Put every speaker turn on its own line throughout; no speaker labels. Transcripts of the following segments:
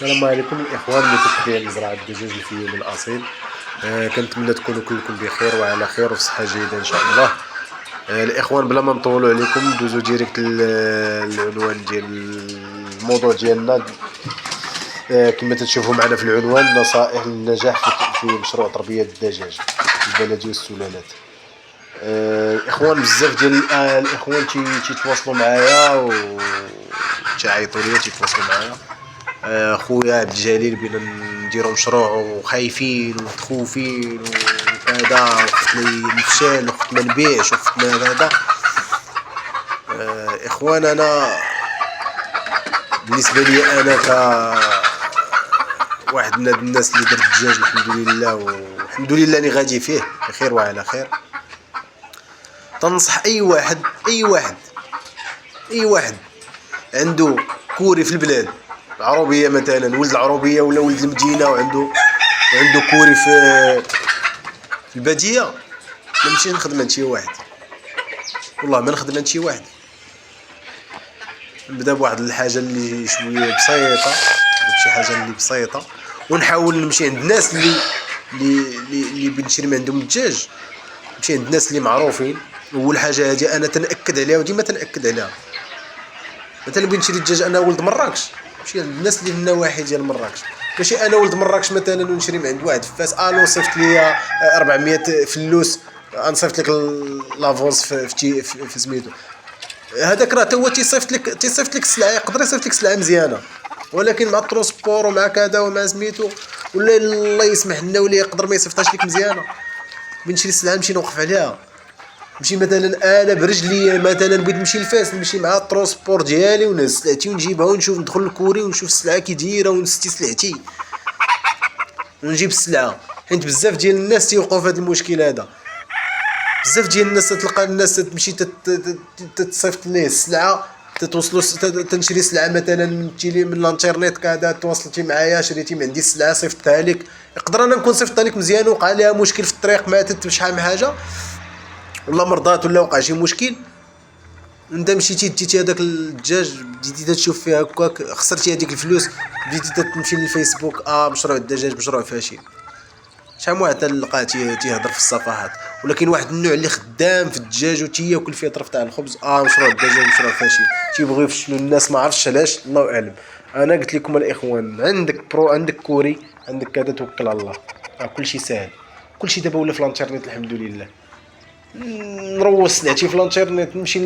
السلام عليكم الاخوان متابعين مزرعه الدجاج الفيومي الاصيل. كنتمنى تكونوا كلكم بخير وعلى خير وفي صحه جيده ان شاء الله. الاخوان بلا ما نطولوا عليكم دوزو ديريكت العنوان ديال الموضوع ديالنا. كما تشوفوا معنا في العنوان نصائح للنجاح في مشروع تربيه الدجاج البلدي والسلالات. الاخوان بزاف ديال الاخوان تيتواصلوا معايا وتعيطوا لي تيتواصلوا معايا. خويا عبد الجليل بينا نديرو مشروع وخايفين ومتخوفين وكذا، وخفت لي نفشل وخفت ما نبيعش وخفت ما هذا. اخوان انا بالنسبه لي انا واحد من الناس اللي درت الدجاج الحمد لله، والحمد لله اني غادي فيه بخير وعلى خير. تنصح اي واحد عنده كوري في البلاد، عروبيه مثلا، ولد العروبيه ولا ولد المدينه وعنده كوري في الباديه، ما نمشي نخدم عند شي واحد، والله ما نخدم عند شي واحد. نبدا بواحد الحاجه اللي شويه بسيطه، بشي حاجه اللي بسيطه، ونحاول نمشي عند الناس اللي بنشري من عندهم الدجاج، نمشي عند الناس اللي معروفين. اول حاجه هذه انا تنأكد عليها وديما تنأكد عليها. مثلا بغيت نشري الدجاج انا ولد مراكش، نمشي عند الناس اللي في النواحي ديال مراكش، ماشي انا ولد مراكش مثلا ونشري من عند واحد في فاس. الو صيفط لي 400 فلوس، نصيفط لك لافونس في سميتو هذاك، راه تا هو تيصيفط لك السلعه، يقدر يصيفط لك سلعه مزيانه، ولكن مع الترونسبور ومع كذا ومع سميتو ولا الله يسمح لنا ولا يقدر ما يصيفطهاش لك مزيانه. بنشري السلعه نمشي نوقف عليها، نمشي مثلا انا برجلي مثلا بغيت نمشي لفاس، نمشي مع الترونسبور ديالي ونهز سلعتي ونجيبها ونشوف، ندخل للكوري ونشوف السلعه كي دايره ونستي سلعتي ونجيب السلعه. حيت بزاف ديال الناس تيوقعوا في هذا المشكل هذا. بزاف ديال الناس تلقى الناس تمشي تتصيفط ليه السلعه، تتوصلوا تنشري سلعه مثلا من الانترنت كذا، تواصلتي معايا شريتي من عندي السلعه صيفطتها لك، يقدر انا نكون صيفطتها لك مزيان وقع لها مشكل في الطريق، ماتت بشحال من حاجه ولا مرضات ولا وقع شي مشكل، انت مشيتي ديتي هذاك الدجاج بديتي تشوف فيه هكاك، خسرتي هذيك الفلوس، بديتي تمشي للفيسبوك مشروع الدجاج مشروع فاشل. شحال من واحد تلقاه تيهضر في الصفحات، ولكن واحد النوع اللي خدام في الدجاج وتياكل فيه طرف تاع الخبز مشروع الدجاج مشروع فاشل، تيبغيو يفشلوا الناس، ما عرفتش علاش، الله اعلم. انا قلت لكم الاخوان، عندك كوري، عندك كذا، توكل على الله، كلشي ساهل، كلشي دابا ولا في الانترنت الحمد لله. نروج سلعتي في الانترنت، نمشي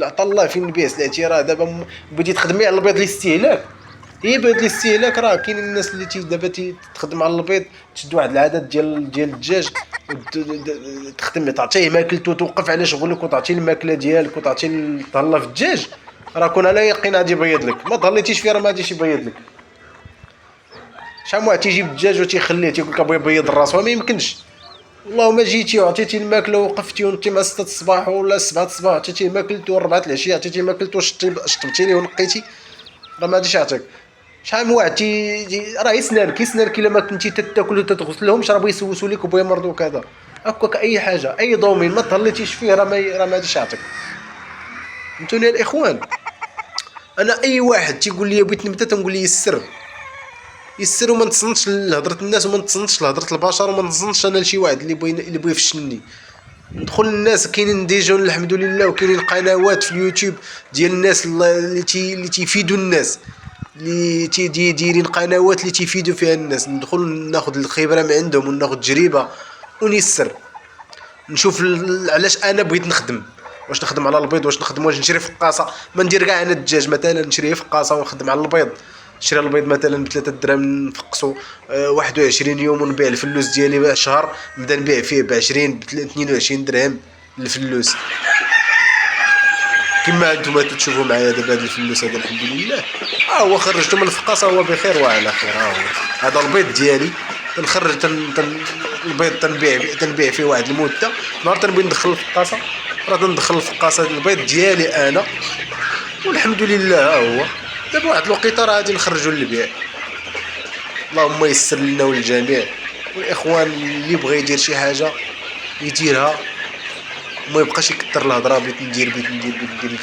عطا الله فين نبيع سلعتي. راه دابا بديتي تخدمي على البيض الاستهلاك، بيض الاستهلاك، راه كاين الناس اللي دابا تخدم على البيض، تشد واحد العدد ديال الدجاج تخدم، تعطيه ماكلته، توقف على شغلك وتعطيه الماكله ديالك وتعطيه تهلا في الدجاج، راه كون على يقين غادي يبيض لك، ما تهليتيش فيه راه ما غاديش يبيض لك. شحال من واحد تيجيب الدجاج وتيخليه تيقول لك بغا يبيض الراس، ما يمكنش. اللهم جيتي وعطيتي الماكله ووقفتي ونتي مع 6 الصباح ولا 7 الصباح، عطيتيه ماكلته، 4 العشيه عطيتيه ماكلته، شطبتي ليه ونقيتي، راه ما غاديش يعطيك. شحال من واحد راه يسنانك الا ما كنتي تاكل وتتغسلهمش، راه بغا يسوسوا لك وبغا يمرضوا وكذا. هكاك اي حاجه اي دومين ما تهليتيش فيه راه ما غاديش يعطيك. فهمتوني الاخوان؟ انا اي واحد تيقول لي بغيت نبدا تنقول لي يسر وما نتصنتش لهضره الناس وما نتصنتش لهضره البشر وما نتصنتش انا لشي واحد اللي بغى يفشلني. ندخل للناس، كاينين ديجون الحمد لله، وكاينين قنوات في اليوتيوب ديال الناس اللي تيفيدوا الناس، اللي دايرين قنوات اللي تيفيدوا فيها الناس. ندخل ناخذ الخبره من عندهم وناخذ تجربه ونيسر، نشوف علاش انا بغيت نخدم، واش نخدم على البيض، واش نشري فقاصه، ما ندير كاع انا الدجاج مثلا نشري فقاصه ونخدم على البيض، نشري البيض مثلا ب3 دراهم نفقسو 21 يوم ونبيع الفلوس ديالي شهر، نبدا نبيع فيه ب20 22 درهم الفلوس. كما انتم تشوفوا معايا دابا هاد الفلوس هذا الحمد لله هو خرجته من الفقاصه، هو بخير وعلى خير. هو هذا البيض ديالي تنخرج البيض تنبيع فيه واحد المده، نهار تنبغي ندخل الفقاصه راه تندخل الفقاصه البيض ديالي انا، والحمد لله هو دابا واحد الوقيته راه غادي نخرجوا للبيع. اللهم يسر لنا وللجميع، والاخوان اللي بغى يدير شي حاجه يديرها، وما يبقاش يكثر الهضره بغيت ندير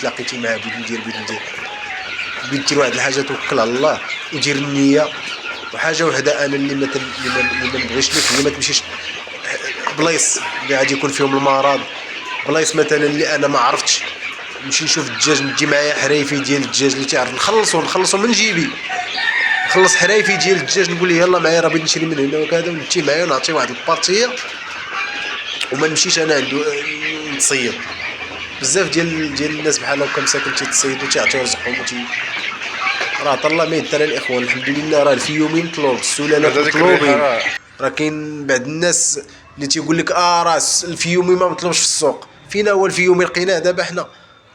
تلاقيتي معاه بغيت ندير بغيت دير واحد الحاجه توكل على الله ودير النيه. وحاجه وحده انا اللي ما نبغيش لك هي ما تمشيش بلايص اللي غادي يكون فيهم المرض، بلايص مثلا اللي انا ما عرفتش، نمشي نشوف الدجاج نجي معايا حرايفي ديال الدجاج اللي تعرف نخلصو من جيبي، نخلص حرايفي ديال الدجاج نقول يلاه معايا راه بغيت نشري من هنا وكذا، ونمشي معايا ونعطي واحد البارتيه وما نمشيش انا عنده نتصيد. بزاف ديال الناس بحال هكا مساكن تيتصيدوا تيعطيو رزقهم راه عطا الله ما يدار الاخوان. الحمد لله راه الفيومين مطلوب، السلالات مطلوبين. راه كاين بعض الناس اللي تيقول لك راه الفيومي ما مطلوبش في السوق. فين هو الفيومي؟ لقيناه دابا حنا.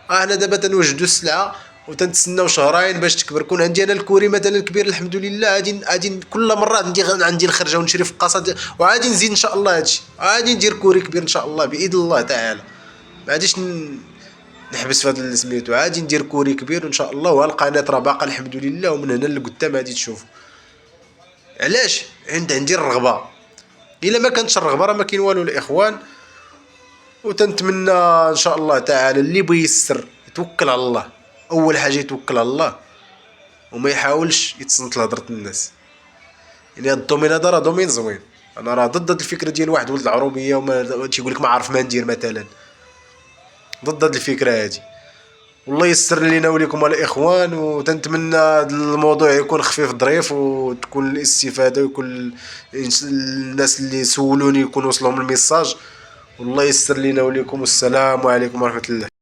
حنا دابا تنوجدوا السلعه وتنتسناو شهرين باش تكبر. كون عندي انا الكوري مثلا كبير الحمد لله، غادي كل مره عندي نخرج ونشري في القصه وعادي نزيد ان شاء الله هادشي، عادي ندير كوري كبير ان شاء الله باذن الله تعالى. ما غاديش نحبس في هذا سميتو، عادي ندير كوري كبير وان شاء الله. والقناه راه باقا الحمد لله، ومن هنا لقدام غادي تشوفوا. علاش؟ عندي الرغبه. الا ما كانتش الرغبه راه ما كاين والو الاخوان. وتنتمنى ان شاء الله تعالى اللي بغى يسر يتوكل على الله، اول حاجه يتوكل على الله وما يحاولش يتصنت لهضره الناس. يعني هذا الدومين هذا راه دومين زوين. انا راه ضد هاد الفكره ديال واحد ولد العروبيه وما تيقول لك ما عارف ما ندير مثلا، ضد هاد الفكره هادي. والله يسر لينا وليكم الاخوان، وتنتمنى هذا الموضوع يكون خفيف ظريف وتكون الاستفاده، ويكون الناس اللي سولوني يكون وصلهم الميساج. والله يسر لينا وليكم، والسلام عليكم ورحمه الله.